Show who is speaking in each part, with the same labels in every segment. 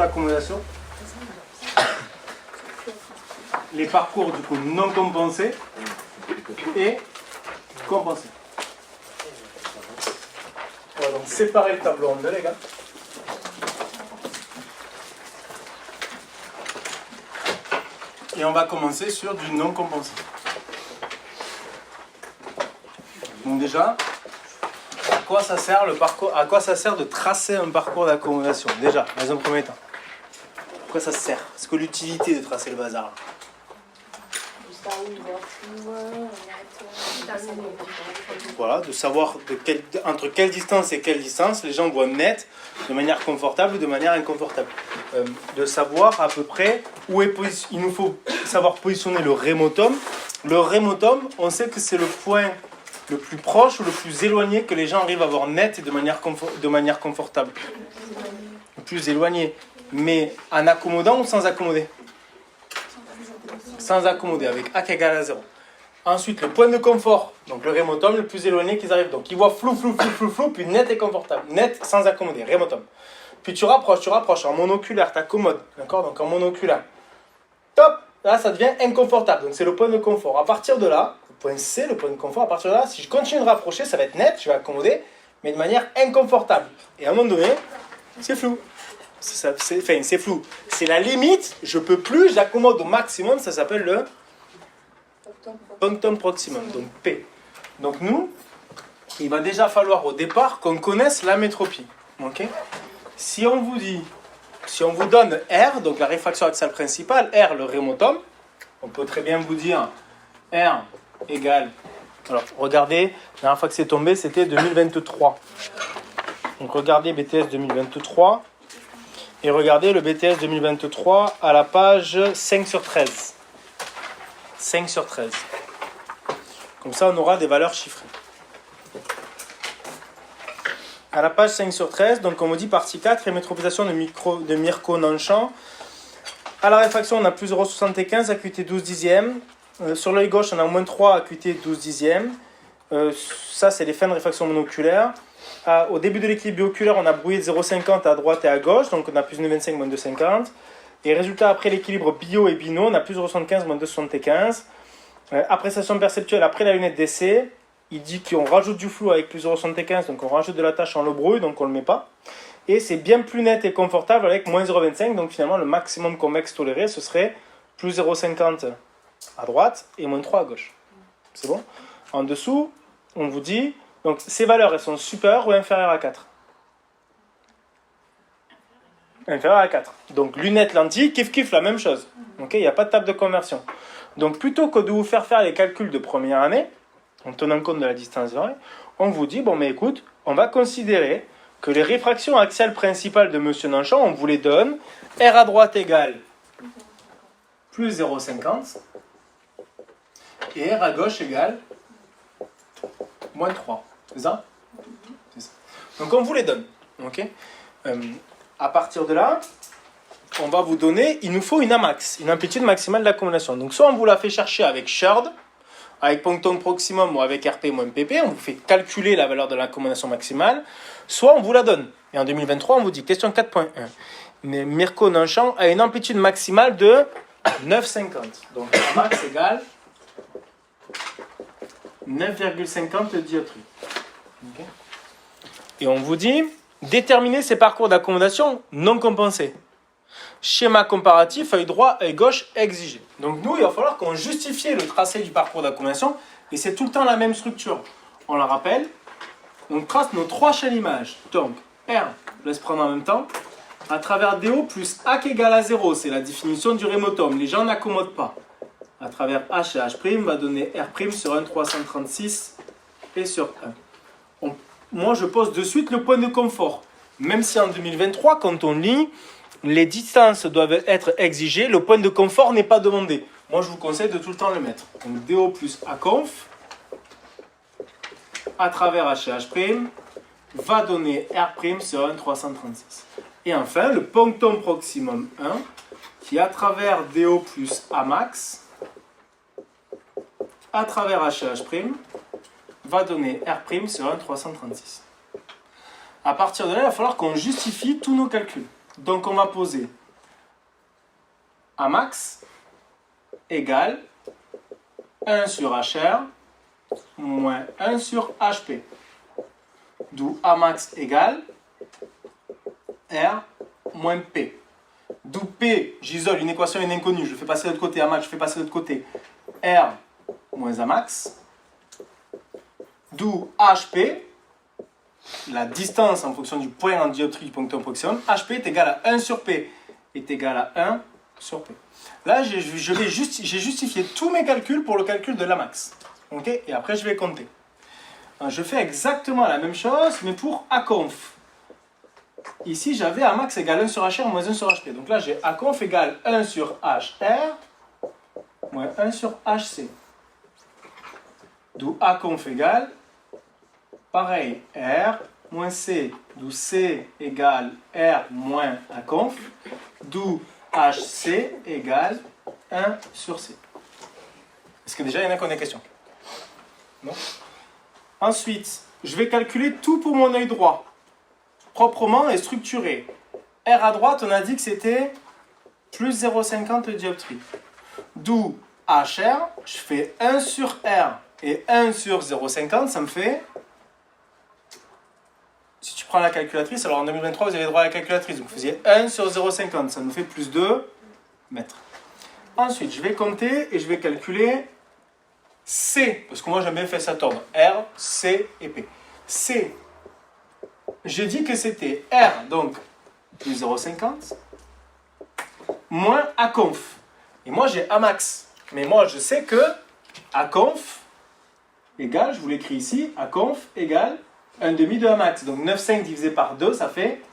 Speaker 1: d'accommodation. Les parcours du coup non compensés et compensés. On va donc séparer le tableau en deux, les gars. Et on va commencer sur du non compensé. Donc déjà, à quoi ça sert le parcours, à quoi ça sert de tracer un parcours d'accommodation? Déjà, dans un premier temps. À quoi ça sert? C'est que l'utilité de tracer le bazar? Voilà, de savoir entre quelle distance et quelle distance les gens voient net, de manière confortable ou de manière inconfortable. De savoir à peu près où est il nous faut savoir positionner le rémotum. Le rémotum, on sait que c'est le point le plus proche ou le plus éloigné que les gens arrivent à voir net et de manière confortable. Le plus éloigné. Mais en accommodant ou sans accommoder? Sans accommoder, avec A égale à 0. Ensuite, le point de confort, donc le rémotum, le plus éloigné qu'ils arrivent. Donc ils voient flou, puis net et confortable. Net sans accommoder, rémotum. Puis tu rapproches, en monoculaire, t'accommodes. D'accord? Donc en monoculaire. Top! Là, ça devient inconfortable. Donc c'est le point de confort. À partir de là, le point C, le point de confort, à partir de là, si je continue de rapprocher, ça va être net, je vais accommoder, mais de manière inconfortable. Et à un moment donné, c'est flou. C'est flou. C'est la limite, je peux plus, j'accommode au maximum, ça s'appelle le punctum proximum, donc P. Donc nous, il va déjà falloir au départ qu'on connaisse la métropie. Okay? Si on vous donne R, donc la réfraction axiale principale, R le rémotum, on peut très bien vous dire R égale. Alors regardez, la dernière fois que c'est tombé, c'était 2023. Donc regardez BTS 2023. Et regardez le BTS 2023 à la page 5 sur 13. 5 sur 13. Comme ça, on aura des valeurs chiffrées. À la page 5 sur 13, donc on me dit partie 4, métropolisation de Mirko-Nanchamp. À la réfraction, on a plus 0,75, acuité 12 dixièmes. Sur l'œil gauche, on a moins 3, acuité 12 dixièmes. Ça, c'est les fins de réfraction monoculaire. Au début de l'équilibre bioculaire, on a brouillé de 0,50 à droite et à gauche, donc on a plus 1,25, moins 2,50. Et résultat, après l'équilibre bio et bino, on a plus 0,75, moins 2,75. Appréciation perceptuelle, après la lunette d'essai, il dit qu'on rajoute du flou avec plus 0,75, donc on rajoute de la tâche en le brouille, donc on ne le met pas. Et c'est bien plus net et confortable avec moins 0,25, donc finalement le maximum convexe toléré, ce serait plus 0,50 à droite et moins 3 à gauche. C'est bon? En dessous, on vous dit... Donc, ces valeurs, elles sont supérieures ou inférieures à 4? Inférieures à 4. Donc, lunettes, lentilles, kiff, la même chose. Okay, il n'y a pas de table de conversion. Donc, plutôt que de vous faire les calculs de première année, en tenant compte de la distance vraie, on vous dit, bon, mais écoute, on va considérer que les réfractions axiales principales de M. Nanchamp, on vous les donne, R à droite égale plus 0,50, et R à gauche égale moins 3. C'est ça? C'est ça. Donc on vous les donne. Okay? À partir de là, on va vous donner, il nous faut une AMAX, une amplitude maximale d'accumulation. Donc soit on vous la fait chercher avec SHERD, avec punctum proximum ou avec RP moins PP, on vous fait calculer la valeur de l'accumulation maximale, soit on vous la donne. Et en 2023, on vous dit, question 4.1, Mirko-Nanchamp a une amplitude maximale de 9,50. Donc AMAX égale 9,50 dioptries. Okay. Et on vous dit, déterminer ces parcours d'accommodation non compensés. Schéma comparatif, œil droit, œil gauche, exigé. Donc nous, il va falloir qu'on justifie le tracé du parcours d'accommodation, et c'est tout le temps la même structure. On la rappelle, on trace nos 3 chaînes images. Donc, R, laisse prendre en même temps, à travers DO plus A qui égale à 0, c'est la définition du rémotum. Les gens n'accommodent pas. À travers H et H' va donner R' sur 1,336 et sur 1. Moi, je pose de suite le point de confort. Même si en 2023, quand on lit, les distances doivent être exigées, le point de confort n'est pas demandé. Moi, je vous conseille de tout le temps le mettre. Donc, DO plus Aconf, à travers H et H', va donner R' sur 1,336. Et enfin, le punctum proximum 1, qui à travers DO plus Amax, à travers H et H', va donner R' sur 1,336. À partir de là, il va falloir qu'on justifie tous nos calculs. Donc on va poser Amax égale 1 sur HR moins 1 sur HP. D'où Amax égale R moins P. D'où P, j'isole une équation, une inconnue, je fais passer de l'autre côté Amax, je fais passer de l'autre côté R moins Amax. D'où HP, la distance en fonction du point en dioptrie du point que on positionne, HP est égal à 1 sur P, est égal à 1 sur P. Là, j'ai justifié tous mes calculs pour le calcul de l'Amax. Okay, et après, je vais compter. Alors, je fais exactement la même chose, mais pour Aconf. Ici, j'avais Amax égale 1 sur HR moins 1 sur HP. Donc là, j'ai Aconf égale 1 sur HR moins 1 sur HC. D'où Aconf égale, pareil, R moins C. D'où C égale R moins Aconf. D'où HC égale 1 sur C. Est-ce que déjà, il y en a qui ont des questions? Non? Ensuite, je vais calculer tout pour mon œil droit. Proprement et structuré. R à droite, on a dit que c'était plus 0,50 dioptrie. D'où HR, je fais 1 sur R et 1 sur 0,50, ça me fait... Si tu prends la calculatrice, alors en 2023, vous avez droit à la calculatrice. Donc vous faisiez 1 sur 0,50, ça nous fait plus 2 mètres. Ensuite, je vais compter et je vais calculer C, parce que moi j'aime bien faire ça tordre. R, C et P. C, j'ai dit que c'était R, donc plus 0,50, moins Aconf. Et moi j'ai Amax. Mais moi je sais que Aconf égale, je vous l'écris ici, Aconf égale 1 demi de Amax. Donc 9,5 divisé par 2, ça fait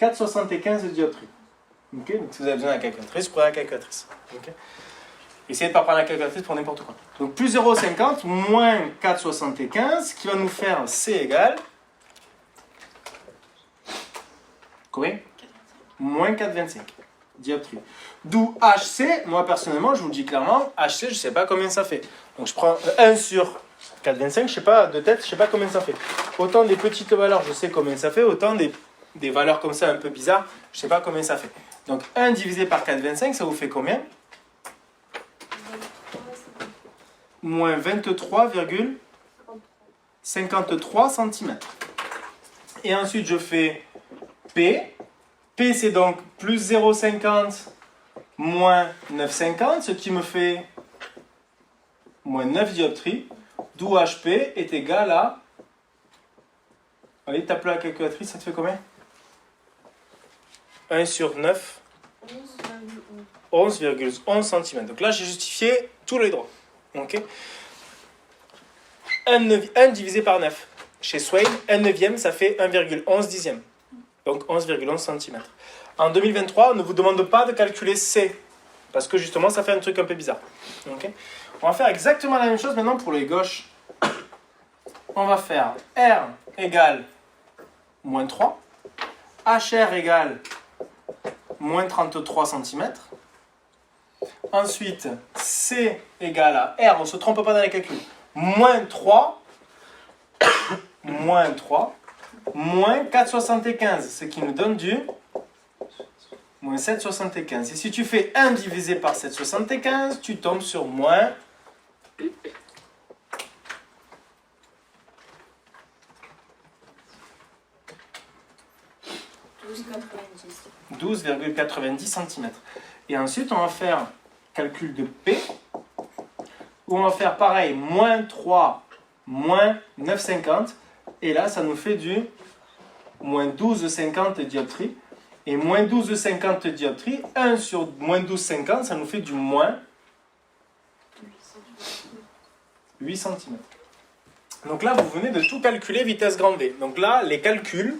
Speaker 1: 4,75 dioptrie. Okay, donc si vous avez besoin de la calculatrice, prenez la calculatrice. Okay. Essayez de ne pas prendre la calculatrice pour n'importe quoi. Donc plus 0,50 moins 4,75 qui va nous faire C égale combien? Moins 4,25 dioptrie. D'où HC, moi personnellement, je vous le dis clairement, HC, je ne sais pas combien ça fait. Donc je prends 1 sur 4,25, je ne sais pas, de tête, je ne sais pas combien ça fait. Autant des petites valeurs, je sais combien ça fait, autant des valeurs comme ça un peu bizarres, je ne sais pas combien ça fait. Donc 1 divisé par 4,25, ça vous fait combien? Moins 23,53 cm. Et ensuite, je fais P. P, c'est donc plus 0,50 moins 9,50, ce qui me fait moins 9 dioptries, d'où HP est égal à... Allez, tape la calculatrice, ça te fait combien? 1 sur 9, 11,11 cm. Donc là, j'ai justifié tous les droits. Okay. 1 divisé par 9. Chez Swain, 1 neuvième, ça fait 1,11 dixième. Donc 11,11 cm. En 2023, on ne vous demande pas de calculer C. Parce que justement, ça fait un truc un peu bizarre. Okay. On va faire exactement la même chose maintenant pour les gauches. On va faire R égale moins 3. HR égale moins 33 cm. Ensuite, C égale à R, on ne se trompe pas dans les calculs, moins 3, moins 3, moins 4,75, ce qui nous donne du moins 7,75. Et si tu fais 1 divisé par 7,75, tu tombes sur moins 12,90 cm. Et ensuite, on va faire calcul de P, où on va faire pareil, moins 3, moins 9,50, et là, ça nous fait du moins 12,50 dioptrie, et moins 12,50 dioptrie, 1 sur moins 12,50, ça nous fait du moins 8 cm. Donc là, vous venez de tout calculer vitesse grand V. Donc là, les calculs,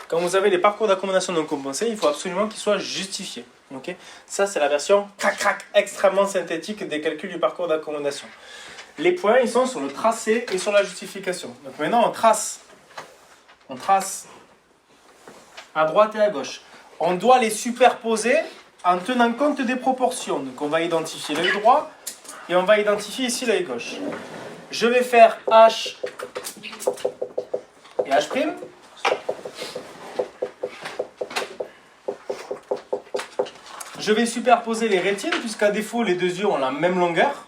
Speaker 1: quand vous avez les parcours d'accommodation non compensés, il faut absolument qu'ils soient justifiés. Okay, ça, c'est la version crac-crac, extrêmement synthétique des calculs du parcours d'accommodation. Les points, ils sont sur le tracé et sur la justification. Donc maintenant, on trace à droite et à gauche. On doit les superposer en tenant compte des proportions. Donc on va identifier l'œil droit et on va identifier ici l'œil gauche. Je vais faire H et H'. je vais superposer les rétines, puisqu'à défaut, les deux yeux ont la même longueur.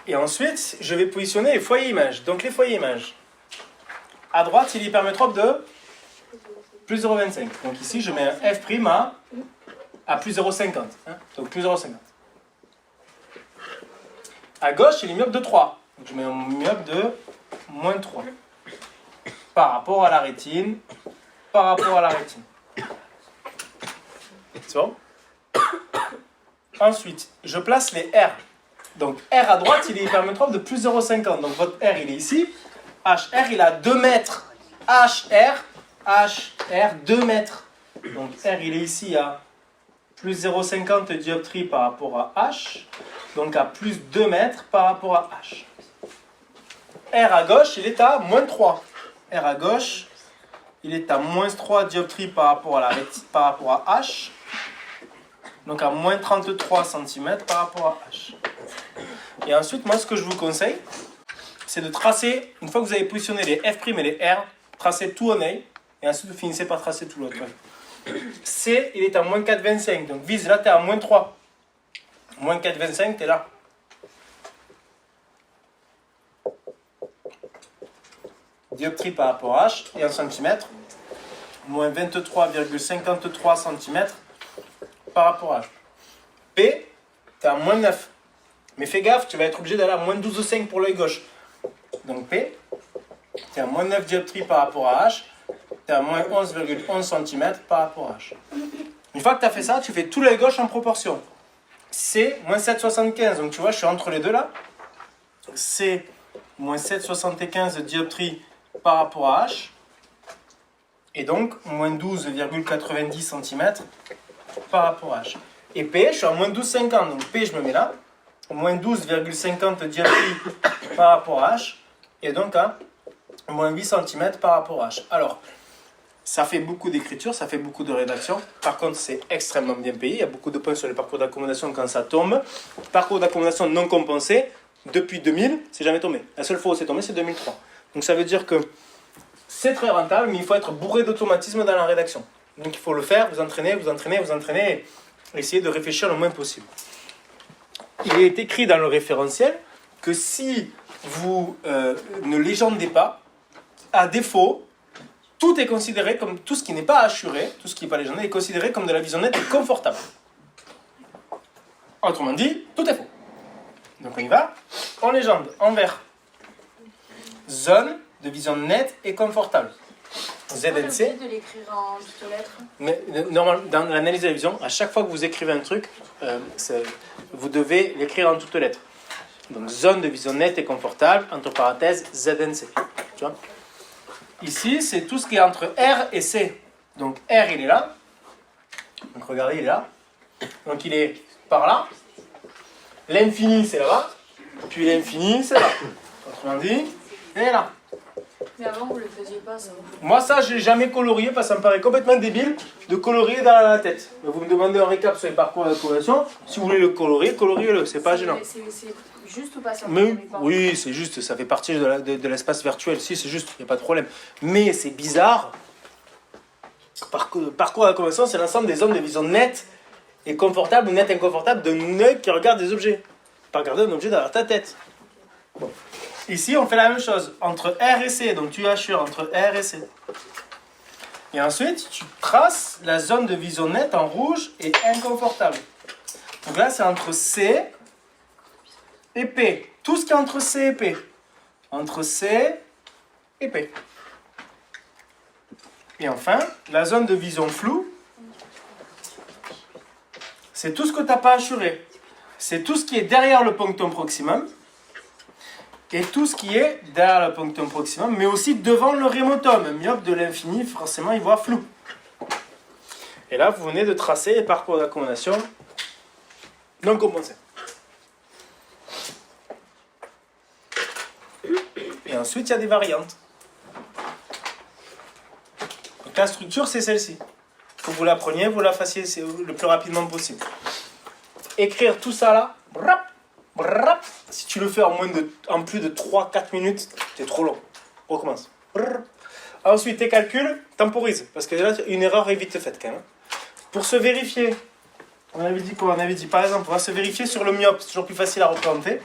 Speaker 1: Et ensuite, je vais positionner les foyers images. Donc les foyers images. À droite, il est hypermétrope de plus 0,25. Donc ici, je mets un F' à plus 0,50. Hein, donc plus 0,50. À gauche, il est myope de 3. Donc je mets un myope de moins 3. Par rapport à la rétine. Par rapport à la rétine. C'est bon? Ensuite, je place les R. Donc R à droite, il est hypermétrope de plus 0,50. Donc votre R, il est ici. HR, il a 2 mètres. HR, 2 mètres. Donc R, il est ici à plus 0,50 dioptrie par rapport à H. Donc à plus 2 mètres par rapport à H. R à gauche, il est à moins 3. R à gauche, il est à moins 3 dioptries par rapport à H. Donc à moins 33 cm par rapport à H. Et ensuite, moi, ce que je vous conseille, c'est de tracer, une fois que vous avez positionné les F' et les R, tracez tout en œil, et ensuite vous finissez par tracer tout l'autre œil. C, il est à moins 4,25, donc vise, là, tu es à moins 3. Moins 4,25, tu es là. Dioptrie par rapport à H, et en centimètres, moins 23,53 cm par rapport à H. P, tu es à moins 9. Mais fais gaffe, tu vas être obligé d'aller à moins 12,5 pour l'œil gauche. Donc P, tu es à moins 9 dioptries par rapport à H, tu es à moins 11,11 cm par rapport à H. Une fois que tu as fait ça, tu fais tout l'œil gauche en proportion. C, moins 7,75, donc tu vois, je suis entre les deux là. C, moins 7,75 dioptries par rapport à H. Et donc, moins 12,90 cm par rapport à H. Et P, je suis à moins 12,50, donc P, je me mets là. Moins 12,50 dioptries par rapport à H. Et donc à moins 8 cm par rapport à H. Alors, ça fait beaucoup d'écriture, ça fait beaucoup de rédaction. Par contre, c'est extrêmement bien payé. Il y a beaucoup de points sur les parcours d'accommodation quand ça tombe. Parcours d'accommodation non compensé, depuis 2000, c'est jamais tombé. La seule fois où c'est tombé, c'est 2003. Donc ça veut dire que c'est très rentable, mais il faut être bourré d'automatisme dans la rédaction. Donc il faut le faire, vous entraîner, et essayer de réfléchir le moins possible. Il est écrit dans le référentiel que si vous ne légendez pas, à défaut, tout est considéré comme, tout ce qui n'est pas assuré, tout ce qui n'est pas légendé, est considéré comme de la vision nette et confortable. Autrement dit, tout est faux. Donc on y va, on légende en vert. Zone de vision nette et confortable. ZNC.
Speaker 2: De l'écrire en toutes lettres.
Speaker 1: Mais normalement, dans l'analyse de la vision, à chaque fois que vous écrivez un truc, vous devez l'écrire en toutes lettres. Donc zone de vision nette et confortable, entre parenthèses ZNC. Tu vois ? Ici, c'est tout ce qui est entre R et C. Donc R, il est là. Donc regardez, il est là. Donc il est par là. L'infini, c'est là-bas. Puis l'infini, c'est là. Autrement dit, il est là.
Speaker 2: Mais avant, vous ne le faisiez pas, ça.
Speaker 1: Moi, ça, je l'ai jamais colorié parce que ça me paraît complètement débile de colorier dans la tête. Vous me demandez un récap sur les parcours d'accommodation. Si vous voulez le colorier, coloriez-le. C'est pas gênant.
Speaker 2: C'est juste ou pas sur
Speaker 1: Mais, oui, c'est juste. Ça fait partie de l'espace virtuel. Si, c'est juste. Il n'y a pas de problème. Mais c'est bizarre. Parcours d'accommodation, c'est l'ensemble des zones de vision nette et confortable ou nette et inconfortable d'un œil qui regarde des objets. Pas regarder un objet derrière ta tête. Bon. Ici, on fait la même chose, entre R et C, donc tu assures entre R et C. Et ensuite, tu traces la zone de vision nette en rouge et inconfortable. Donc là, c'est entre C et P. Tout ce qui est entre C et P. Entre C et P. Et enfin, la zone de vision floue, c'est tout ce que tu n'as pas assuré. C'est tout ce qui est derrière le punctum proximum. Et tout ce qui est derrière le punctum proximum, mais aussi devant le remotum. Un myope de l'infini, forcément, il voit flou. Et là, vous venez de tracer les parcours d'accommodation non compensés. Et ensuite, il y a des variantes. Donc, la structure, c'est celle-ci. Il faut que vous la preniez, vous la fassiez le plus rapidement possible. Écrire tout ça là, si tu le fais en plus de 3-4 minutes, c'est trop long. Recommence. Ensuite, tes calculs, temporise. Parce que là, une erreur est vite faite quand même. Pour se vérifier, on avait dit quoi? On avait dit, par exemple, on va se vérifier sur le myope, c'est toujours plus facile à représenter.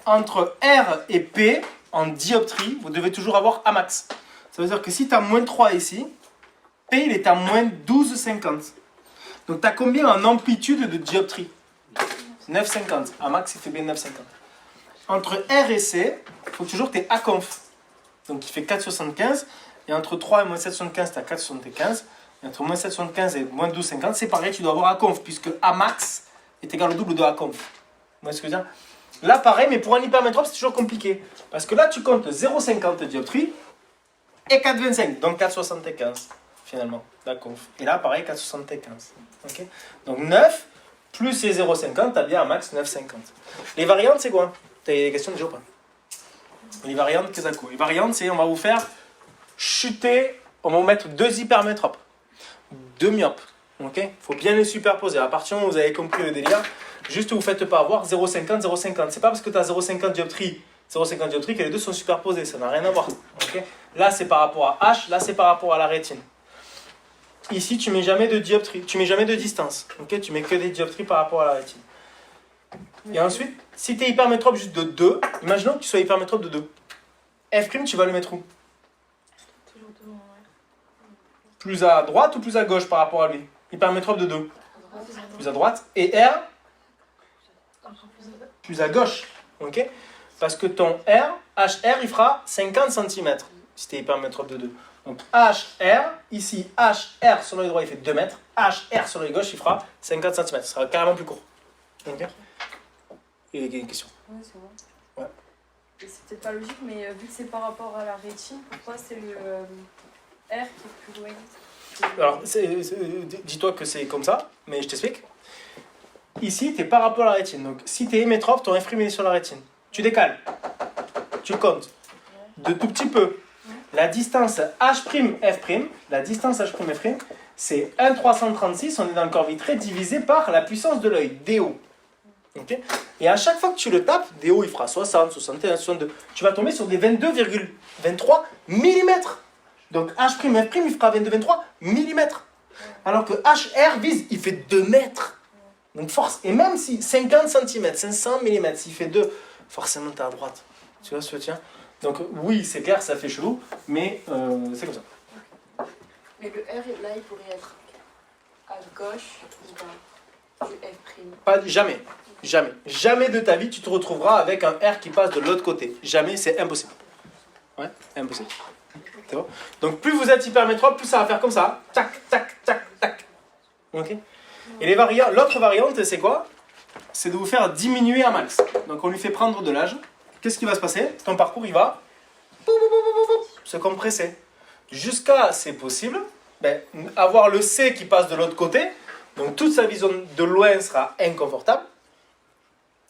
Speaker 1: Entre R et P, en dioptrie, vous devez toujours avoir A max. Ça veut dire que si tu as moins 3 ici, P il est à moins 12,50. Donc tu as combien en amplitude de dioptrie? 9,50. A max il fait bien 9,50. Entre R et C, il faut toujours que tu aies A conf. Donc il fait 4,75. Et entre 3 et moins 7,75, tu as 4,75. Et entre moins 7,75 et moins 12,50, c'est pareil, tu dois avoir A conf, puisque A max est égal au double de A conf. Vous voyez ce que je veux dire? Là pareil, mais pour un hypermétrope, c'est toujours compliqué. Parce que là, tu comptes 0,50 dioptrie et 4,25. Donc 4,75 finalement, la conf. Et là, pareil, 4,75. Okay, donc 9 plus les 0,50, tu as bien un max 9,50. Les variantes, c'est quoi? Tu as des questions déjà ou pas? Les variantes, qu'est-ce que c'est? Les variantes, c'est on va vous faire chuter, on va vous mettre deux hypermétropes, deux myopes. Il faut bien les superposer. À partir du moment où vous avez compris le délire, juste vous faites pas avoir 0,50, 0,50. C'est pas parce que tu as 0,50 dioptrie, 0,50 dioptrie que les deux sont superposés. Ça n'a rien à voir. Okay, là, c'est par rapport à H, là, c'est par rapport à la rétine. Ici, tu mets jamais de dioptrie, tu mets jamais de distance. Okay, tu mets que des dioptries par rapport à la rétine. Et ensuite, si tu es hypermétrope juste de 2, imaginons que tu sois hypermétrope de 2. F', tu vas le mettre où?
Speaker 2: Toujours devant, ouais.
Speaker 1: Plus à droite ou plus à gauche par rapport à lui? Hypermétrope de 2. Plus à droite. Et R? Plus à gauche. Okay, parce que ton R, HR, il fera 50 cm si tu es hypermétrope de 2. Donc HR, ici HR sur l'œil droit il fait 2 mètres, HR sur l'œil gauche il fera 50 cm, ce sera carrément plus court. Okay. Et il y a une question?
Speaker 2: Oui, c'est bon.
Speaker 1: Ouais.
Speaker 2: Et c'est peut-être pas logique, mais vu que c'est par rapport à la rétine, pourquoi c'est le R qui est plus loin?
Speaker 1: Alors, dis-toi que c'est comme ça, mais je t'explique. Ici, tu es par rapport à la rétine. Donc, si tu es hémétrope, ton F' est sur la rétine. Tu décales. Tu comptes. De tout petit peu. La distance H', la distance H', c'est 1,336, on est dans le corps vitré, divisé par la puissance de l'œil, DO. Okay, et à chaque fois que tu le tapes, DO il fera 60, 61, 62. Tu vas tomber sur des 22,23 mm. Donc H', F', il fera 22,23 mm. Alors que HR vise, il fait 2 mètres. Donc force, et même si 50 cm, 500 mm, s'il fait 2, forcément tu es à droite. Tu vois ce que je veux dire? Donc oui, c'est clair, ça fait chelou, mais c'est comme ça.
Speaker 2: Mais le R, là, il pourrait être à gauche du F'.
Speaker 1: Pas, jamais, jamais. Jamais de ta vie, tu te retrouveras avec un R qui passe de l'autre côté. Jamais, c'est impossible. Ouais, impossible. C'est bon. Donc plus vous êtes hypermétrope, plus ça va faire comme ça. Tac, tac, tac, tac. Ok. Et l'autre variante, c'est quoi? C'est de vous faire diminuer un max. Donc on lui fait prendre de l'âge. Qu'est-ce qui va se passer? Ton parcours, il va se compresser. Jusqu'à, c'est possible, avoir le C qui passe de l'autre côté, donc toute sa vision de loin sera inconfortable,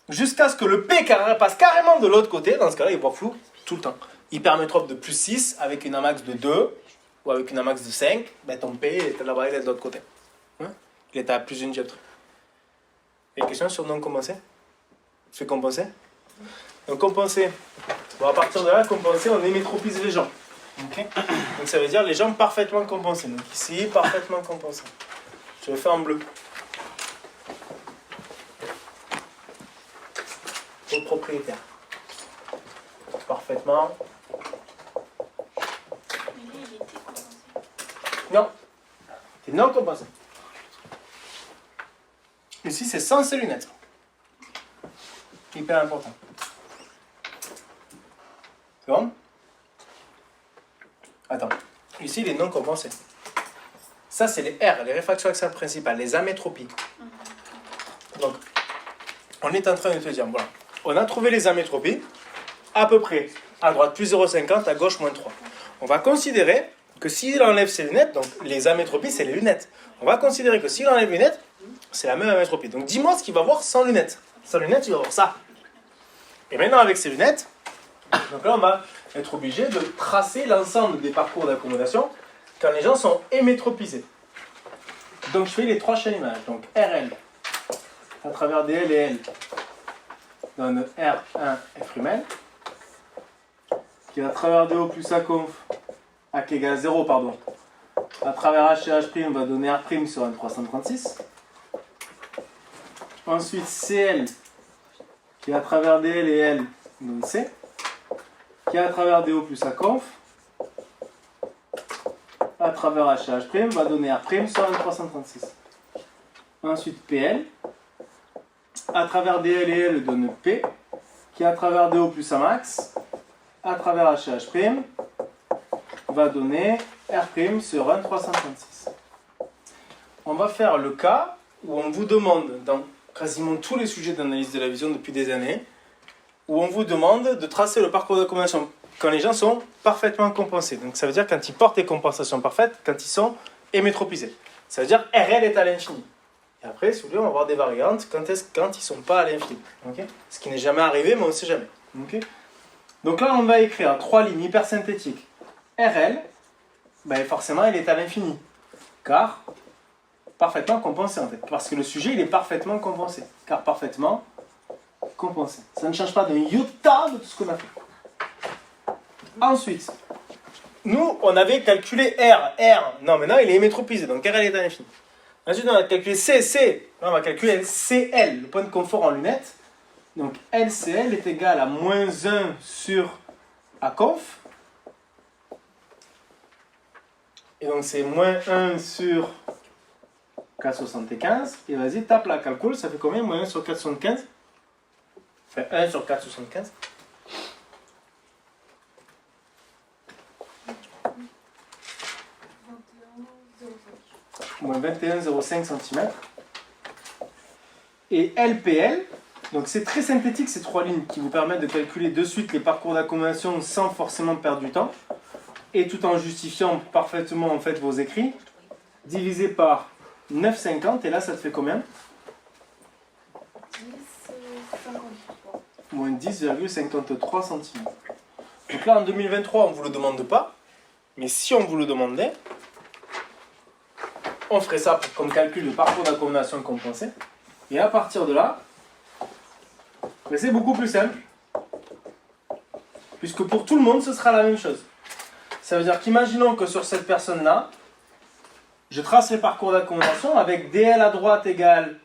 Speaker 1: jusqu'à ce que le P passe carrément de l'autre côté, dans ce cas-là, il voit flou tout le temps. Hypermétrope de plus 6 avec une Amax de 2 ou avec une Amax de 5, ton P est là-bas, il est de l'autre côté. Hein? Il est à plus d'une dioptrie. Et question sur non compensé? Fais compenser? Donc compenser, bon, à partir de là, compenser, on hémétropise les jambes. Okay, donc ça veut dire les jambes parfaitement compensées. Donc ici, parfaitement compensées. Je le fais en bleu. Au propriétaire. Parfaitement. Non. C'est non compensé. Ici, c'est sans ces lunettes. Hyper important. C'est bon? Attends. Ici, les non compensés. Ça, c'est les R, les réfractions axiales principales, les amétropies. Donc, on est en train de te dire, voilà, on a trouvé les amétropies, à peu près à droite plus 0,50, à gauche moins 3. On va considérer que s'il enlève ses lunettes, donc les amétropies, c'est les lunettes. On va considérer que s'il enlève les lunettes, c'est la même amétropie. Donc, dis-moi ce qu'il va voir sans lunettes. Sans lunettes, il va voir ça. Et maintenant, avec ses lunettes, donc là, on va être obligé de tracer l'ensemble des parcours d'accommodation quand les gens sont hémétropisés. Donc, je fais les trois chaînes images. Donc, RL, à travers DL et L, donne R1 F', qui est à travers DO plus A conf, A qui égale 0, pardon, à travers H et H' va donner R' sur N336. Ensuite, CL qui est à travers DL et L donne C, qui est à travers DO plus Aconf, à travers H et H' va donner R' sur N336. Ensuite, PL, à travers DL et L donne P, qui est à travers DO plus Amax, à travers H et H' va donner R' sur N336. On va faire le cas où on vous demande, dans quasiment tous les sujets d'analyse de la vision depuis des années, où on vous demande de tracer le parcours d'accommodation quand les gens sont parfaitement compensés. Donc ça veut dire quand ils portent des compensations parfaites, quand ils sont hémétropisés. Ça veut dire RL est à l'infini. Et après, si vous voulez, on va avoir des variantes quand ils ne sont pas à l'infini. Okay, ce qui n'est jamais arrivé, mais on ne sait jamais. Okay, donc là, on va écrire 3 lignes hypersynthétiques. RL, ben forcément, il est à l'infini. Car parfaitement compensé en fait. Parce que le sujet, il est parfaitement compensé. Car parfaitement compensé. Ça ne change pas d'un iota de tout ce qu'on a fait. Ensuite, nous, on avait calculé R. Non, maintenant, il est hémétropisé. Donc, RL est à l'infini. Ensuite, on a calculé C. Là, on va calculer CL, le point de confort en lunettes. Donc, LCL est égal à moins 1 sur Aconf. Et donc, c'est moins 1 sur 4,75. Et vas-y, tape la calcul. Ça fait combien? Moins 1 sur 4,75. Enfin, 1 sur 4,75. Moins 21,05 cm. Et LPL, donc c'est très synthétique ces 3 lignes qui vous permettent de calculer de suite les parcours d'accommodation sans forcément perdre du temps et tout en justifiant parfaitement en fait vos écrits, divisé par 9,50 et là ça te fait combien?
Speaker 2: 10,53.
Speaker 1: Moins 10,53 cm. Donc là en 2023 on ne vous le demande pas, mais si on vous le demandait, on ferait ça comme calcul de parcours d'accommodation compensé. Et à partir de là, c'est beaucoup plus simple. Puisque pour tout le monde, ce sera la même chose. Ça veut dire qu'imaginons que sur cette personne-là, je trace les parcours d'accommodation avec DL à droite égale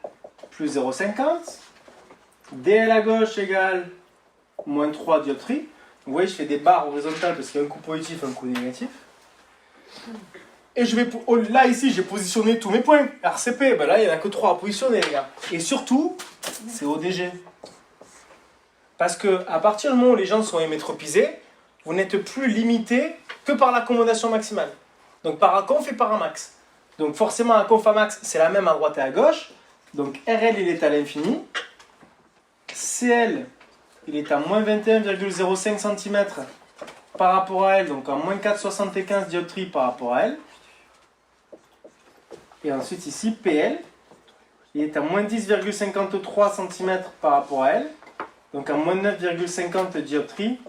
Speaker 1: plus 0,50, DL à gauche égale moins 3 dioptries. Vous voyez, je fais des barres horizontales parce qu'il y a un coup positif et un coup négatif. Et je vais, là, ici, j'ai positionné tous mes points. RCP, ben là, il n'y en a que 3 à positionner, les gars. Et surtout, c'est ODG. Parce qu'à partir du moment où les gens sont hémétropisés, vous n'êtes plus limité que par l'accommodation maximale. Donc par Aconf et par Amax. Donc forcément, Aconf Amax, c'est la même à droite et à gauche. Donc RL, il est à l'infini. CL, il est à moins 21,05 cm par rapport à L, donc à moins 4,75 dioptries par rapport à L. Et ensuite ici, PL, il est à moins 10,53 cm par rapport à L, donc à moins 9,50 dioptries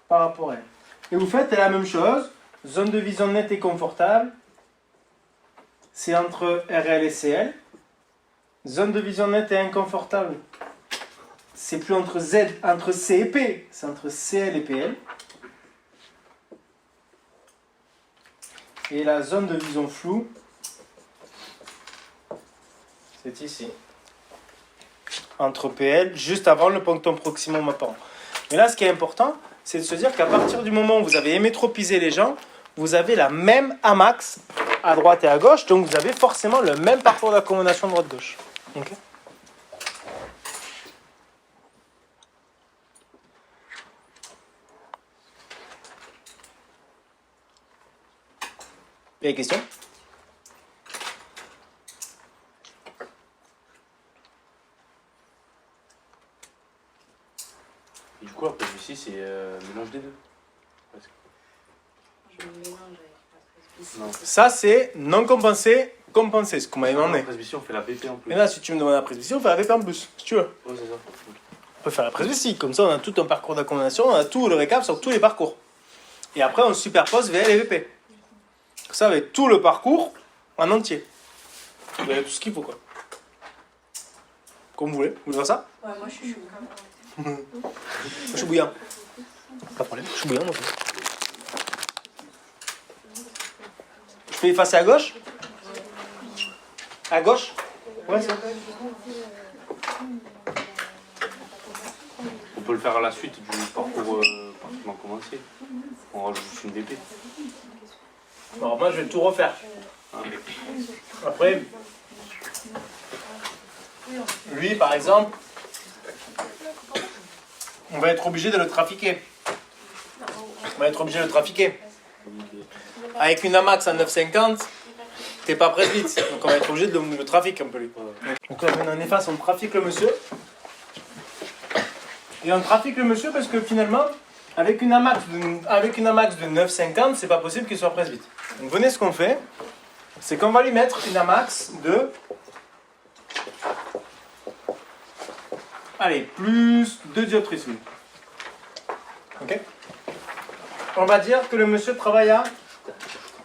Speaker 1: par rapport à L. Et vous faites la même chose, zone de vision nette et confortable, c'est entre RL et CL. Zone de vision nette et inconfortable, c'est plus entre C et P, c'est entre CL et PL. Et la zone de vision floue, c'est ici. Entre PL, juste avant le punctum proximum apparent. Mais là, ce qui est important, c'est de se dire qu'à partir du moment où vous avez hémétropisé les gens, vous avez la même Amax à droite et à gauche, donc vous avez forcément le même parcours d'accommodation droite-gauche. Okay. Il y a des questions?
Speaker 3: Et du coup, après, ici, c'est mélange des deux.
Speaker 2: Je me mélange avec la presbytie.
Speaker 3: Non.
Speaker 1: Ça, c'est non compensé, compensé, ce qu'on m'avait demandé.
Speaker 3: La presbytie, on fait la BP en plus.
Speaker 1: Mais là, si tu me demandes la presbytie, on fait la VP en plus, si tu veux.
Speaker 3: Ouais, c'est ça.
Speaker 1: On peut faire la presbytie, comme ça on a tout un parcours d'accommodation, on a tout le récap sur tous les parcours. Et après, on superpose VL et VP. Ça, avec tout le parcours en entier. Vous avez tout ce qu'il faut, quoi. Comme vous voulez. Vous voulez faire ça?
Speaker 2: Ouais, moi je suis chaud.
Speaker 1: Moi, je suis bouillant. Pas de problème, je suis bouillant, moi. Je peux effacer à gauche? À gauche? Ouais, ça.
Speaker 3: On peut le faire à la suite du parcours pratiquement commencé. On rajoute juste une VP.
Speaker 1: Alors moi, je vais tout refaire.
Speaker 3: Hein.
Speaker 1: Après, lui, par exemple, on va être obligé de le trafiquer. On va être obligé de le trafiquer. Avec une AMAX à 9,50, t'es pas presbyte. Donc on va être obligé de le trafiquer un peu lui. Donc là, on efface, on trafique le monsieur. Et on trafique le monsieur parce que finalement, avec une AMAX de 9,50, c'est pas possible qu'il soit presbyte. Donc venez, ce qu'on fait, c'est qu'on va lui mettre une AMAX de... Allez, plus 2 dioptries. Ok? On va dire que le monsieur travaille à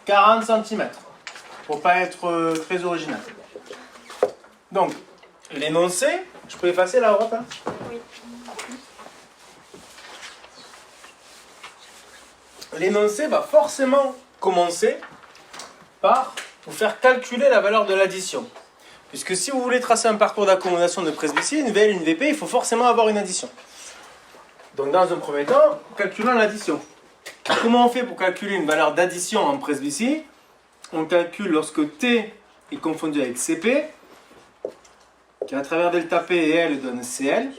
Speaker 1: 40 cm. Pour pas être très original. Donc, l'énoncé, je peux effacer la droite, hein?
Speaker 2: Oui.
Speaker 1: L'énoncé va forcément commencer par vous faire calculer la valeur de l'addition. Puisque si vous voulez tracer un parcours d'accommodation de presbytie, une VL, une VP, il faut forcément avoir une addition. Donc dans un premier temps, calculons l'addition. Comment on fait pour calculer une valeur d'addition en presbytie? On calcule lorsque T est confondu avec CP, qui à travers delta P et L donne CL,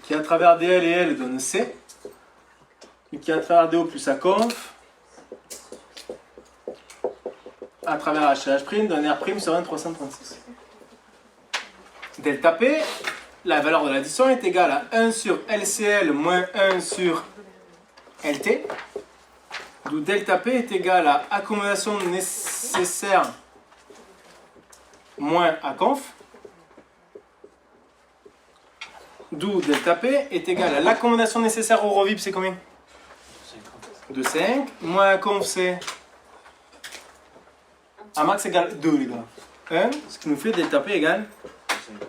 Speaker 1: qui à travers DL et L donne C, et qui à travers DO plus Aconf, à travers HH' donne R' sur 1,336. Delta P, la valeur de l'addition est égale à 1 sur LCL moins 1 sur LT, d'où delta P est égal à accommodation nécessaire moins Aconf, d'où delta P est égal à l'accommodation nécessaire au revip, c'est combien?
Speaker 3: 50.
Speaker 1: De 5, moins Aconf c'est Amax égale 2 les gars. 1, ce qui nous fait delta P égale
Speaker 3: 50.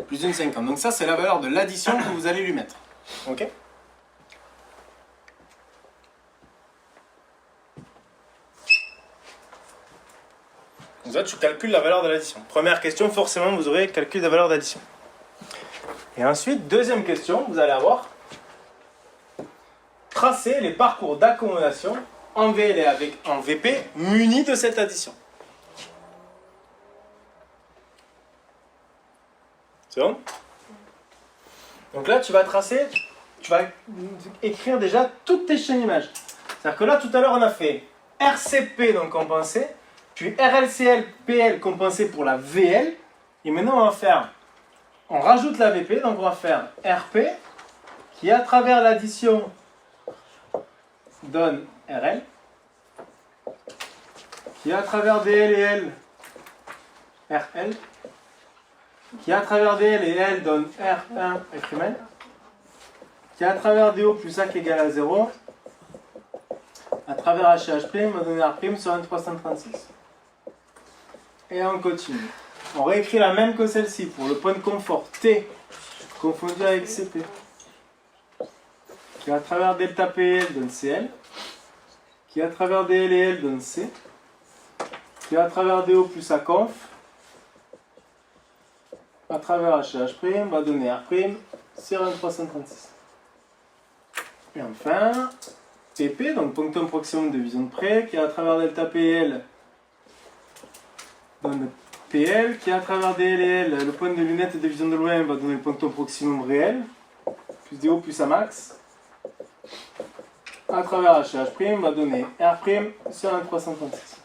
Speaker 1: plus d'une 50. Donc ça c'est la valeur de l'addition que vous allez lui mettre. Ok? Donc là, tu calcules la valeur de l'addition. Première question, forcément, vous aurez calcul de la valeur d'addition. Et ensuite, deuxième question, vous allez avoir tracer les parcours d'accommodation en VL et en VP munis de cette addition. C'est bon? Donc là, tu vas écrire déjà toutes tes chaînes images. C'est-à-dire que là, tout à l'heure, on a fait RCP, donc compensé, puis RLCL, PL compensé pour la VL. Et maintenant, on rajoute la VP, donc on va faire RP, qui à travers l'addition donne RL, qui à travers DL et L, RL, qui à travers DL et L donne R1 F', qui à travers DO plus A qui est égal à 0, à travers HH' va donner R' sur 1,336. Et on continue. On réécrit la même que celle-ci pour le point de confort T confondu avec CP, qui à travers delta PL donne CL, qui à travers DL et L donne C, qui à travers DO plus Aconf, à travers HH' va donner R' sur 1,336. Et enfin, PP, donc punctum proximum de vision de près, qui à travers delta PL donne PL, qui à travers DL et L, le point de lunette de vision de loin va donner le punctum proximum réel, plus DO plus Amax, à travers HH' va donner R' sur 1,336.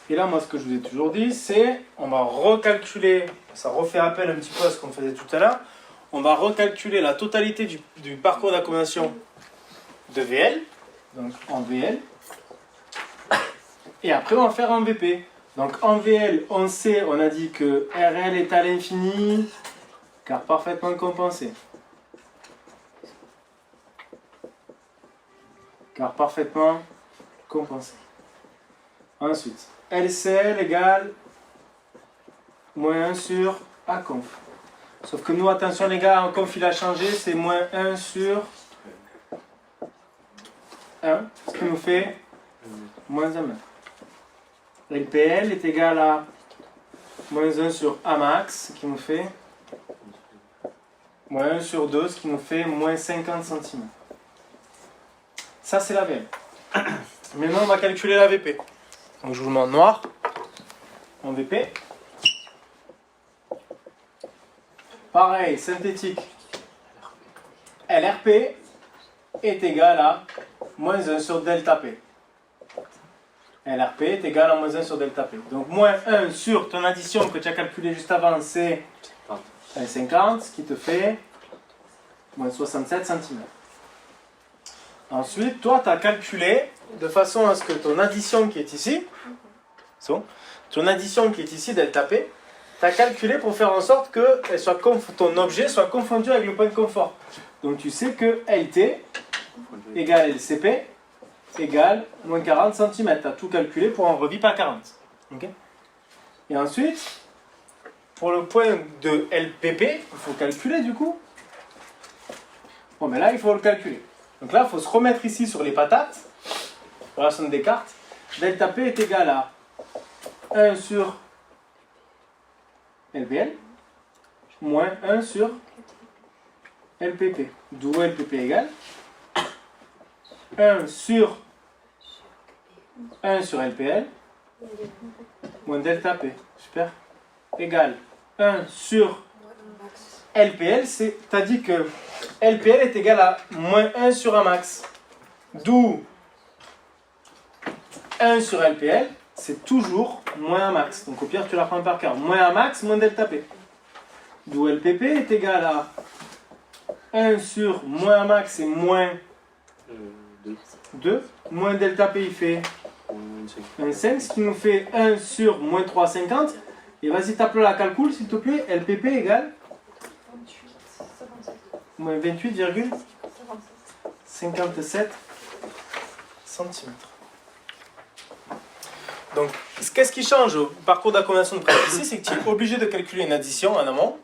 Speaker 1: Et là, moi, ce que je vous ai toujours dit, c'est on va recalculer, ça refait appel un petit peu à ce qu'on faisait tout à l'heure, on va recalculer la totalité du parcours d'accommodation de VL, donc en VL, et après on va faire en VP. Donc en VL, on sait, on a dit que RL est à l'infini, car parfaitement compensé. Car parfaitement compensé. Ensuite, LCL égale moins 1 sur Aconf. Sauf que nous, attention les gars, Aconf il a changé, c'est moins 1 sur 1, ce qui nous fait moins 1 mètre. LPL est égal à moins 1 sur A max, ce qui nous fait moins 1 sur 2, ce qui nous fait moins 50 cm. Ça, c'est la VM. Maintenant, on va calculer la VP. Donc, je vous le mets en noir. En VP. Pareil, synthétique. LRP est égal à moins 1 sur delta P. LRP est égal à moins 1 sur delta P. Donc, moins 1 sur ton addition que tu as calculé juste avant, c'est 50, ce qui te fait moins 67 cm. Ensuite, toi, tu as calculé de façon à ce que ton addition qui est ici, ton addition qui est ici, delta P, tu as calculé pour faire en sorte que ton objet soit confondu avec le point de confort. Donc tu sais que LT égale LCP égale moins 40 cm. Tu as tout calculé pour un revip à 40. Okay. Et ensuite, pour le point de LPP, il faut calculer du coup. Bon, mais là, il faut le calculer. Donc là, il faut se remettre ici sur les patates. Relation de Descartes. Delta P est égal à 1 sur LPL moins 1 sur LPP. D'où LPP égale 1 sur LPL moins delta P. Super. Égale 1 sur LPL. Tu as dit que LPL est égal à moins 1 sur A max. D'où 1 sur LPL, c'est toujours moins A max. Donc au pire, tu la prends par cœur. Moins A max, moins delta P. D'où LPP est égal à 1 sur moins A max et moins 2. Moins delta P, il fait 1,5, ce qui nous fait 1 sur moins 3,50. Et vas-y, tape-le la calcul, s'il te plaît. LPP égale moins 28,57 cm. Donc, qu'est-ce qui change au parcours d'accommodation de pratique ici, c'est que tu es obligé de calculer une addition en amont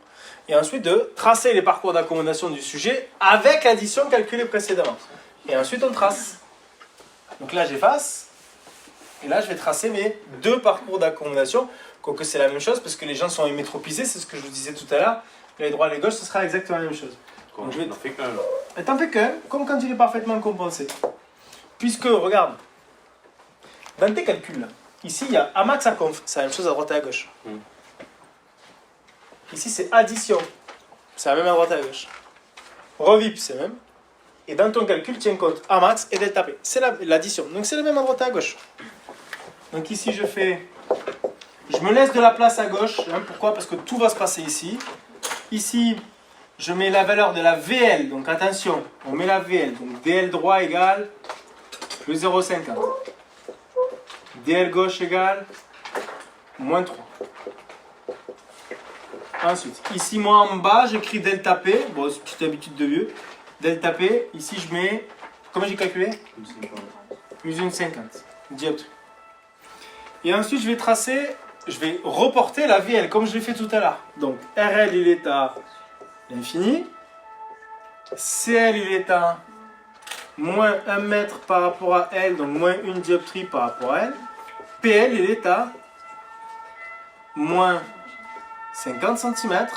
Speaker 1: et ensuite de tracer les parcours d'accommodation du sujet avec l'addition calculée précédemment. Et ensuite, on trace. Donc là, j'efface. Et là, je vais tracer mes deux parcours d'accommodation. Quoique c'est la même chose parce que les gens sont hémétropisés, c'est ce que je vous disais tout à l'heure. Les droits et les gauches, ce sera exactement la même chose.
Speaker 3: Donc, je n'en fais qu'un.
Speaker 1: Et t'en fais qu'un, comme quand il est parfaitement compensé. Puisque, regarde, dans tes calculs, là, ici il y a A max à conf, c'est la même chose à droite et à gauche. Ici c'est addition, c'est la même à droite et à gauche. Revip, c'est le même. Et dans ton calcul, tiens compte A max et delta P. C'est l'addition, donc c'est le même à droite et à gauche. Donc ici je me laisse de la place à gauche. Hein, pourquoi? Parce que tout va se passer ici. Ici, je mets la valeur de la VL, donc attention, on met la VL. Donc DL droit égale plus 0,50. DL gauche égale moins 3. Ensuite, ici moi en bas, j'écris delta P. Bon, c'est une petite habitude de vieux. Delta P, ici je mets, comment j'ai calculé? Plus 1,50 dioptrie. Et ensuite je vais reporter la VL comme je l'ai fait tout à l'heure. Donc RL il est à l'infini. CL il est à moins 1 mètre par rapport à L, donc moins 1 dioptrie par rapport à L. PL il est à moins 50 cm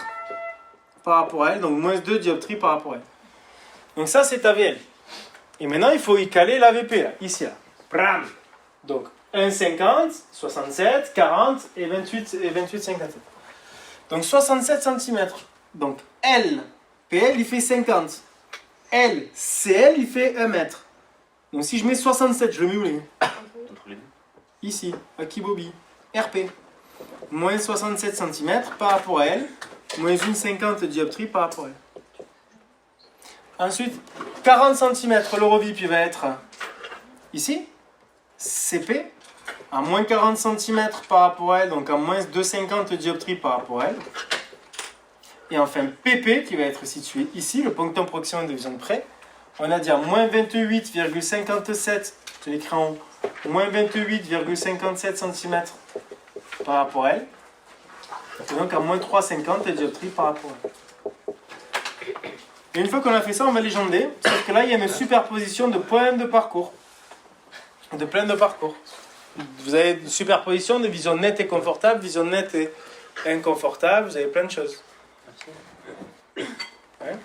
Speaker 1: par rapport à L, donc moins 2 dioptries par rapport à L. Donc ça c'est ta VL. Et maintenant il faut y caler la VP là, ici là. Bram. Donc 1,50, 67, 40 et 28,57. Donc 67 cm. Donc L, PL il fait 50. L, CL il fait 1 mètre. Donc si je mets 67, je le mets où les? Ici, à Kibobi. RP. Moins 67 cm par rapport à L. Moins 1,50 dioptrie par rapport à L. Ensuite, 40 cm, le revip il va être ici. CP. À moins 40 cm par rapport à L. Donc à moins 2,50 dioptrie par rapport à L. Et enfin PP qui va être situé ici, le ponctum proximal de vision de près. On a dit à moins 28,57, je l'écris en haut, moins 28,57 cm par rapport à L. Et donc à moins 3,50 dioptrie par rapport à L. Et une fois qu'on a fait ça, on va légender. Sauf que là, il y a une superposition de points de parcours. De plein de parcours. Vous avez une superposition de vision nette et confortable, vision nette et inconfortable, vous avez plein de choses. Ouais.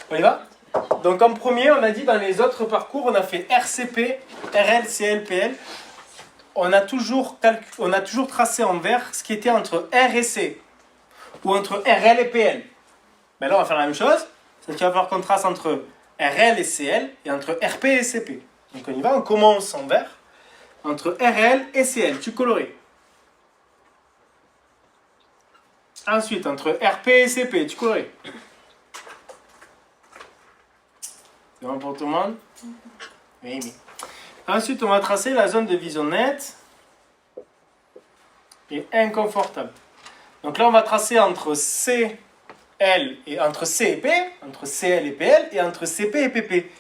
Speaker 1: On y va? Donc en premier, on a dit dans les autres parcours, on a fait RCP, RL, CL, PL. On a toujours tracé en vert ce qui était entre R et C, ou entre RL et PL. Mais là, on va faire la même chose, c'est qu'il va falloir qu'on trace entre RL et CL, et entre RP et CP. Donc on y va, on commence en vert, entre RL et CL, tu colories. Ensuite, entre RP et CP, tu colories. C'est bon pour tout le monde? Oui, oui. Ensuite, on va tracer la zone de vision nette et inconfortable. Donc là, on va tracer entre CL et entre C et P, entre CL et PL, et entre CP et PP.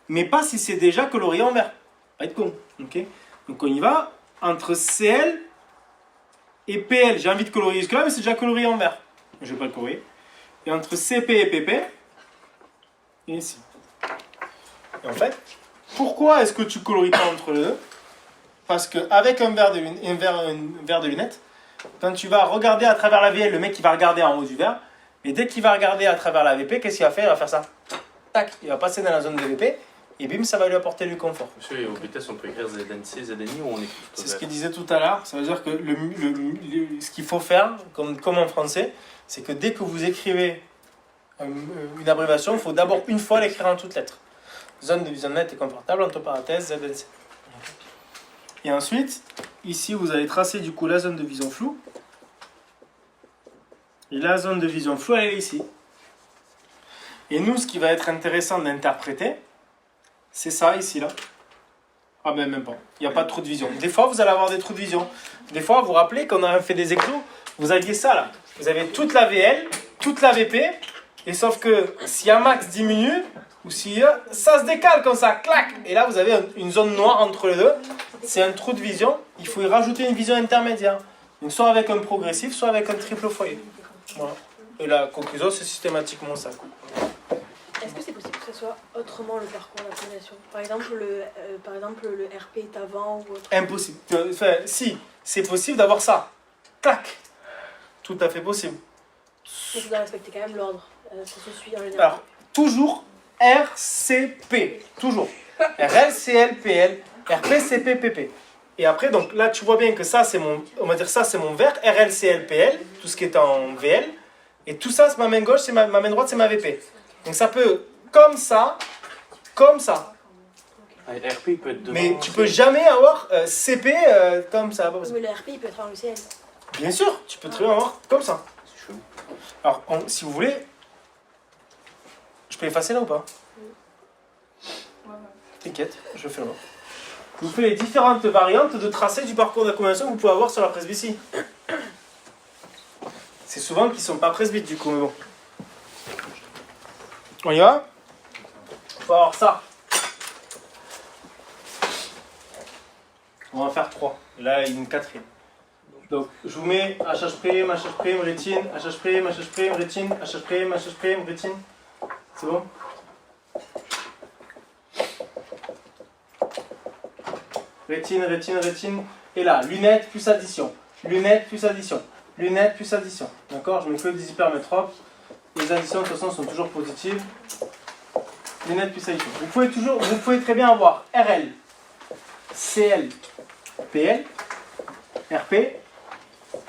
Speaker 1: Mais pas si c'est déjà colorié en vert. Pas être con. Okay. Donc on y va. Entre CL et PL, j'ai envie de colorier jusque-là, mais c'est déjà colorié en vert. Je ne vais pas le colorier. Et entre CP et PP, et ici. Et en fait, pourquoi est-ce que tu colories pas entre les deux? Parce qu'avec un verre de lunettes, quand tu vas regarder à travers la VL, le mec il va regarder en haut du verre, et dès qu'il va regarder à travers la VP, qu'est-ce qu'il va faire? Il va faire ça. Tac, il va passer dans la zone de VP, et bim, ça va lui apporter du confort.
Speaker 3: Monsieur, au BTS, on peut écrire ZNC, ZNI ou on écrit tout
Speaker 1: C'est ce qu'il disait tout à l'heure. Ça veut dire que ce qu'il faut faire, comme en français, c'est que dès que vous écrivez une abréviation, il faut d'abord une fois l'écrire en toutes lettres. Zone de vision nette et confortable, entre parenthèses, ZNC. Et ensuite, ici, vous allez tracer du coup la zone de vision floue. Et la zone de vision floue, elle est ici. Et nous, ce qui va être intéressant d'interpréter, c'est ça, ici, là. Ah ben même pas. Il n'y a pas de trou de vision. Des fois, vous allez avoir des trous de vision. Des fois, vous vous rappelez qu'on a fait des exos, vous aviez ça, là. Vous avez toute la VL, toute la VP, et sauf que si un max diminue, ou si ça se décale comme ça, clac, et là, vous avez une zone noire entre les deux. C'est un trou de vision. Il faut y rajouter une vision intermédiaire. Donc, soit avec un progressif, soit avec un triple foyer. Voilà. Et la conclusion, c'est systématiquement ça.
Speaker 4: Est-ce que c'est possible que ce soit autrement le parcours d'appréciation? Par exemple, le RP est avant ou autre?
Speaker 1: Impossible. Enfin, si, c'est possible d'avoir ça. Clac. Tout à fait possible.
Speaker 4: Mais tu dois respecter quand même l'ordre. Ça se suit en général.
Speaker 1: Alors, toujours RCP. Toujours. RL, CL, PL, RP, CP, PP. Et après, donc là, tu vois bien que ça, c'est mon, on va dire ça, c'est mon vert, RL, CL, PL, tout ce qui est en VL. Et tout ça, c'est ma main gauche, c'est ma main droite, c'est ma VP. Donc ça peut, comme ça, comme ça.
Speaker 3: Ah, RP, il peut être devant.
Speaker 1: Mais tu peux jamais avoir CP comme ça.
Speaker 4: Mais le RP, il peut être en UCL.
Speaker 1: Bien sûr, tu peux très bien avoir comme ça.
Speaker 3: C'est chelou.
Speaker 1: Alors, si vous voulez, je peux effacer là ou pas? T'inquiète, je fais là. Je vous fais les différentes variantes de tracé du parcours d'accommodation que vous pouvez avoir sur la presbytie. C'est souvent qu'ils ne sont pas presbytes du coup, mais bon. On y va? On va avoir ça. On va en faire 3. Là, il y a une quatrième. Donc, je vous mets HH', HH', rétine, HH', HH', rétine, HH', HH', rétine. C'est bon? Rétine, rétine, rétine. Et là, lunettes plus addition. Lunettes plus addition. Lunettes plus addition. D'accord? Je mets que des hypermétropes. Les additions, de toute façon, sont toujours positives. Lunettes plus addition. Vous pouvez très bien avoir RL, CL, PL, RP,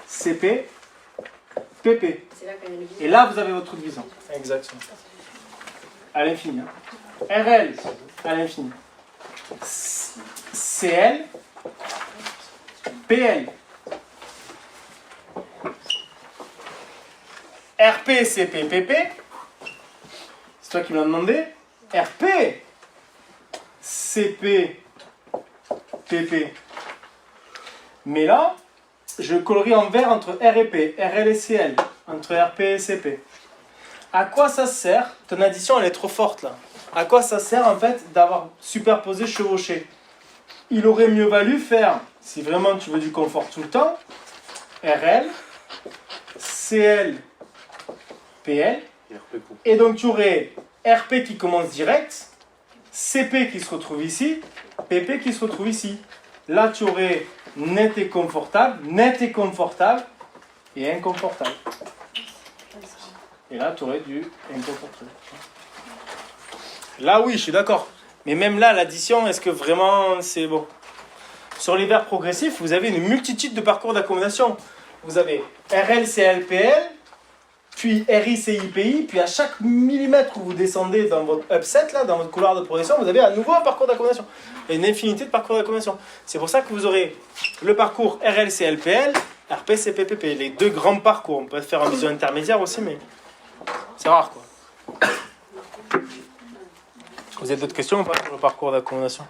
Speaker 1: CP, PP.
Speaker 4: C'est là qu'il y a le vide.
Speaker 1: Et là, vous avez votre trou de vision. Exactement. À l'infini. Hein. RL, à l'infini. CL, PL, RP, CP, PP. C'est toi qui me l'as demandé. RP, CP, PP. Mais là, je colorie en vert entre R et P, RL et CL, entre RP et CP. À quoi ça sert? Ton addition, elle est trop forte là. À quoi ça sert en fait d'avoir superposé, chevauché? Il aurait mieux valu faire, si vraiment tu veux du confort tout le temps, RL, CL, PL, et donc tu aurais RP qui commence direct, CP qui se retrouve ici, PP qui se retrouve ici. Là, tu aurais net et confortable et inconfortable. Et là, tu aurais du inconfortable. Là, oui, je suis d'accord. Mais même là, l'addition, est-ce que vraiment c'est bon? Sur les verbes progressifs, vous avez une multitude de parcours d'accommodation. Vous avez RL, CL, PL, puis RI, CI, PI, puis à chaque millimètre où vous descendez dans votre upset, là, dans votre couloir de progression, vous avez à nouveau un parcours d'accommodation. Et une infinité de parcours d'accommodation. C'est pour ça que vous aurez le parcours RL, CL, PL, RP, CP, PP. Les deux grands parcours. On peut faire un vision intermédiaire aussi, mais c'est rare, quoi. Vous avez d'autres questions ou pas sur le parcours d'accommodation ?